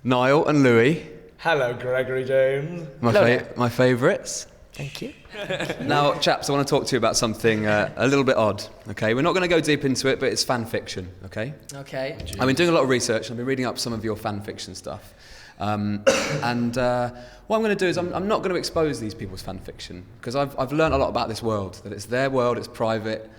Niall and Louis. Hello, Gregory James. My favourites. Thank you. Now, chaps, I want to talk to you about something a little bit odd, okay? We're not going to go deep into it, but it's fan fiction, okay? Okay. I've been doing a lot of research, and I've been reading up some of your fan fiction stuff. What I'm going to do is I'm not going to expose these people's fan fiction, because I've learned a lot about this world, that it's their world, it's private,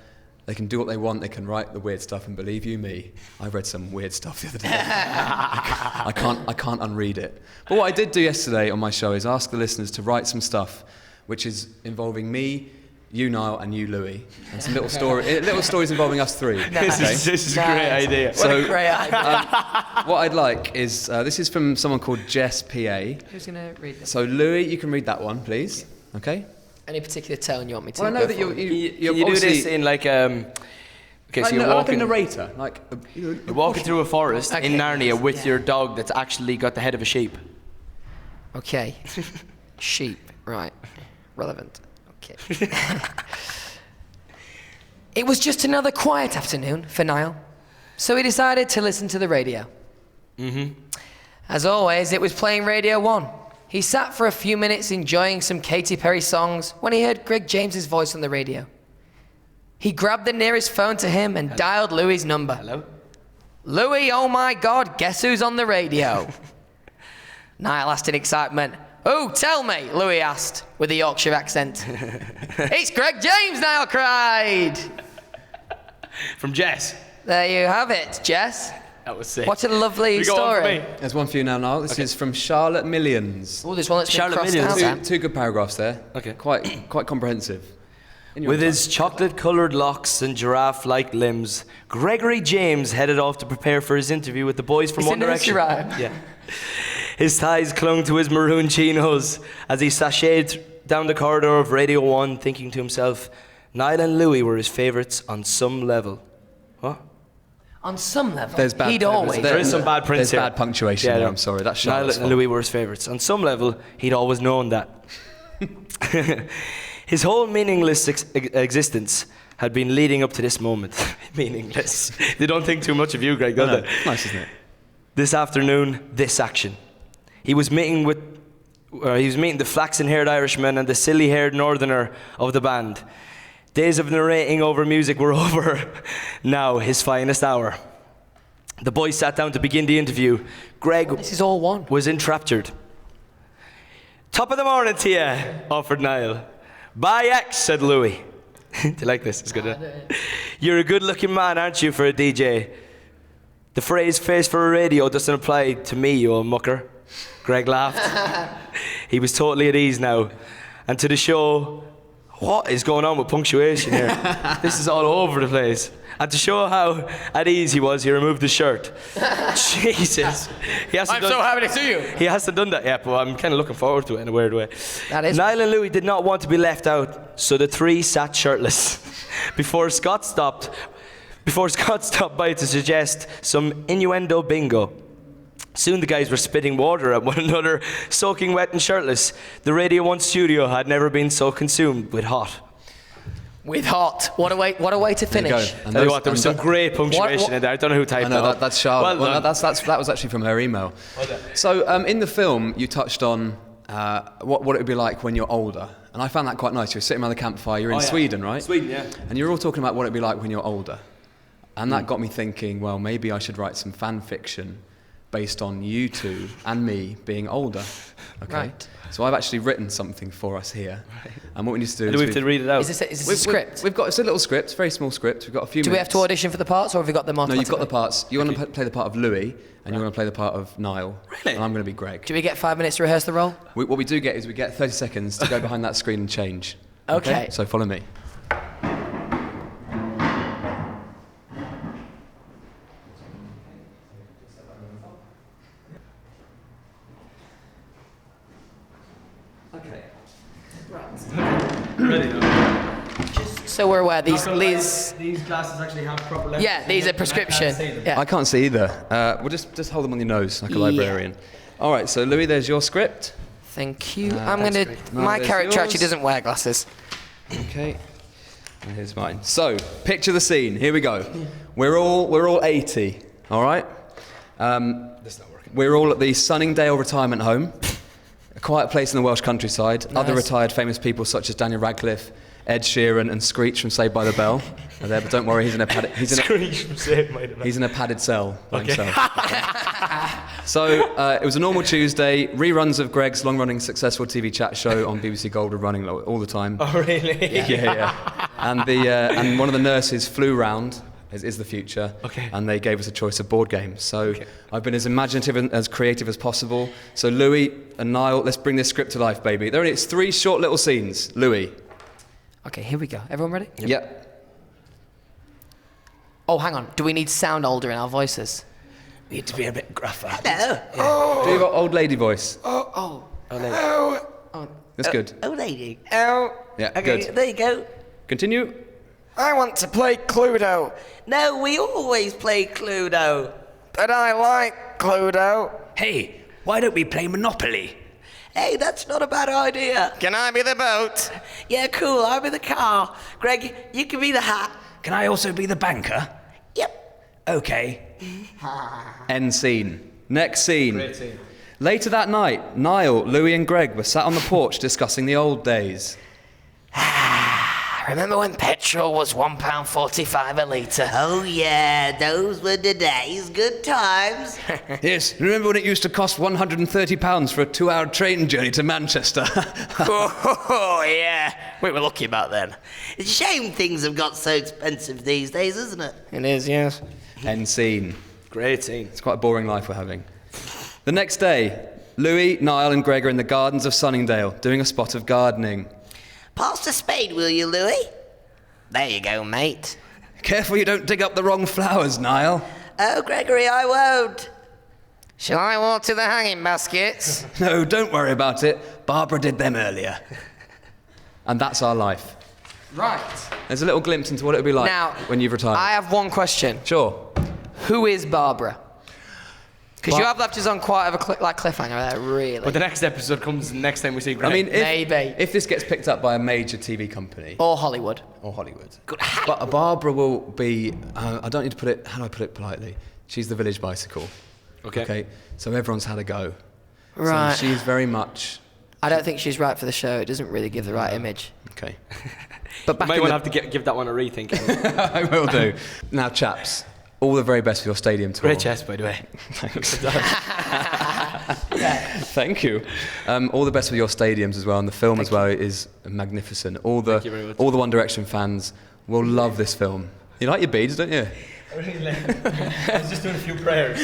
they can do what they want, they can write the weird stuff, and believe you me, I read some weird stuff the other day. I can't unread it. But what I did do yesterday on my show is ask the listeners to write some stuff which is involving me, you, Niall, and you, Louis, and some little stories involving us three. Nice. Okay? This is a great idea. What a great idea. What I'd like is, this is from someone called Jess PA. Who's going to read this? So Louis, you can read that one, please. Okay? Any particular tone you want me to? Well, I know that Can you do obviously- this in like okay, so you're like walking, a narrator, you're walking through a forest in Narnia with your dog that's actually got the head of a sheep. Okay. Sheep. Right. Relevant. Okay. It was just another quiet afternoon for Niall, so he decided to listen to the radio. As always, it was playing Radio 1. He sat for a few minutes enjoying some Katy Perry songs when he heard Greg James's voice on the radio. He grabbed the nearest phone to him and dialed Louis' number. Hello? Louis, oh my God, guess who's on the radio? Niall asked in excitement. Oh, tell me, Louis asked with a Yorkshire accent. It's Greg James, Niall cried. From Jess. There you have it, Jess. That was sick. What a lovely We got one for story. me. There's one for you now, Niall. This is from Charlotte Millions. Oh, there's one that's been Charlotte crossed Millions. out. Two good paragraphs there. Okay. Quite comprehensive. In your With time. his chocolate-coloured locks and giraffe-like limbs, Gregory James headed off to prepare for his interview with the boys from It's One a nursery Direction. rhyme. Yeah. His thighs clung to his maroon chinos as he sashayed down the corridor of Radio 1, thinking to himself, Niall and Louis were his favourites on some level. What? On some level, There's bad. he'd always. There is some bad prints There's here. bad punctuation Yeah, there. no. I'm sorry. That's Niall Charlotte's and fault. Louis were his favourites. On some level, he'd always known that. His whole meaningless existence had been leading up to this moment. Meaningless. They don't think too much of you, Greg, do No, they? nice, isn't it? This afternoon, this action. He was meeting the flaxen-haired Irishman and the silly-haired northerner of the band. Days of narrating over music were over. Now, his finest hour. The boys sat down to begin the interview. Greg This is all one. was enraptured. Top of the morning to you, offered Niall. Bye, X, said Louis. Do you like this? It's good. You're a good-looking man, aren't you, for a DJ? The phrase face for a radio doesn't apply to me, you old mucker. Greg laughed. He was totally at ease now. And to the show, what is going on with punctuation here? This is all over the place. And to show how at ease he was, he removed his shirt. Jesus. I'm so happy to see you. He hasn't done that yet, but I'm kind of looking forward to it in a weird way. That is. Niall and Louis did not want to be left out, so the three sat shirtless. Before Scott stopped by to suggest some innuendo bingo. Soon the guys were spitting water at one another, soaking wet and shirtless. The Radio 1 studio had never been so consumed with hot. With hot. What a way to There you finish. go. And Tell you what, there was some great punctuation what- in there. I don't know who typed I know that. that's Charlotte. Well Well, done. that was actually from her email. So in the film, you touched on what it would be like when you're older, and I found that quite nice. You're sitting around the campfire. You're in Sweden, right? Sweden, yeah. And you're all talking about what it'd be like when you're older, and that got me thinking. Well, maybe I should write some fan fiction based on you two and me being older. Okay. Right. So I've actually written something for us here, and what we need to do Do is we have to read it out? Is this a script? We've got it's a little script, very small script. We've got a few. Do we have to audition for the parts, or have we got them No, automatically? you've got the parts. You want to play the part of Louis, and you want to play the part of Niall. Really? And I'm going to be Greg. Do we get 5 minutes to rehearse the role? What we do get is we get 30 seconds to go behind that screen and change. Okay. So follow me. Okay. Ready now. Just so we're aware, these glasses actually have proper lenses. yeah, these are prescription. Yeah. I can't see either. We'll just hold them on your nose like a Yeah. librarian. All right. So Louis, there's your script. Thank you. I'm that's gonna. great. My There's character yours. actually doesn't wear glasses. Okay. And here's mine. So picture the scene. Here we go. We're all 80. All right. This is not working. We're all at the Sunningdale Retirement Home, a quiet place in the Welsh countryside. Nice. Other retired famous people such as Daniel Radcliffe, Ed Sheeran and Screech from Saved by the Bell are there, but don't worry, he's in a padded cell by himself. So it was a normal Tuesday, reruns of Greg's long-running successful TV chat show on BBC Gold were running all the time. Oh, really? Yeah. And one of the nurses flew round, is the future, and they gave us a choice of board games. So I've been as imaginative and as creative as possible. So Louis and Niall, let's bring this script to life, baby. It's 3 short little scenes. Louis. Okay, here we go. Everyone ready? Yep. Oh, hang on. Do we need sound older in our voices? We need to be a bit gruffer. No. Oh. Do your old lady voice. Oh. That's good. Old lady. Oh. Yeah, Okay, good. there you go. Continue. I want to play Cluedo, No, we always play Cluedo. but I like Cluedo. Hey, why don't we play Monopoly? Hey, that's not a bad idea. Can I be the boat? Yeah, cool, I'll be the car. Greg, you can be the hat. Can I also be the banker? Yep. Okay. End scene. Next scene. Great scene. Later that night, Niall, Louis and Greg were sat on the porch discussing the old days. Remember when petrol was £1.45 a litre? Oh, yeah, those were the days. Good times. Yes, remember when it used to cost £130 for a 2-hour train journey to Manchester? Oh, yeah. We were lucky back then. It's a shame things have got so expensive these days, isn't it? It is, yes. End scene. Great scene. It's quite a boring life we're having. The next day, Louis, Niall and Greg are in the gardens of Sunningdale doing a spot of gardening. Pass the spade, will you, Louis? There you go, mate. Careful you don't dig up the wrong flowers, Niall. Oh, Gregory, I won't. Shall I water the hanging baskets? No, don't worry about it. Barbara did them earlier. And that's our life. Right. There's a little glimpse into what it would be like Now, when you've retired. I have one question. Sure. Who is Barbara? Because you have left us on quite a cliffhanger there, really. But the next episode comes next time we see Greg. I mean, Maybe. if this gets picked up by a major TV company Or Hollywood. or Hollywood, but Barbara will be. I don't need to put it. How do I put it politely? She's the village bicycle. Okay. So everyone's had a go. Right. So she's very much. I don't think she's right for the show. It doesn't really give the right image. Okay. But you back might in want the... to have to give that one a rethink. I will do. Now, chaps, all the very best for your stadium tour. Great chest, by the way. Thanks. Thank you. All the best with your stadiums as well, and the film as well is magnificent. Thank you very much. All the One Direction fans will love this film. You like your beads, don't you? I was just doing a few prayers.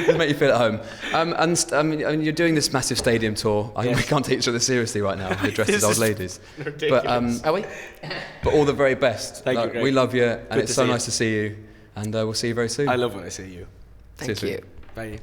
It'll make you feel at home. And you're doing this massive stadium tour. We can't take each other seriously right now. You're dressed as old ladies. Ridiculous. But Are we? but all the very best. Thank you, Greg. We love you, and Good it's to so see you. nice to see you. And we'll see you very soon. I love when I see you. Thank See you you. soon. Bye.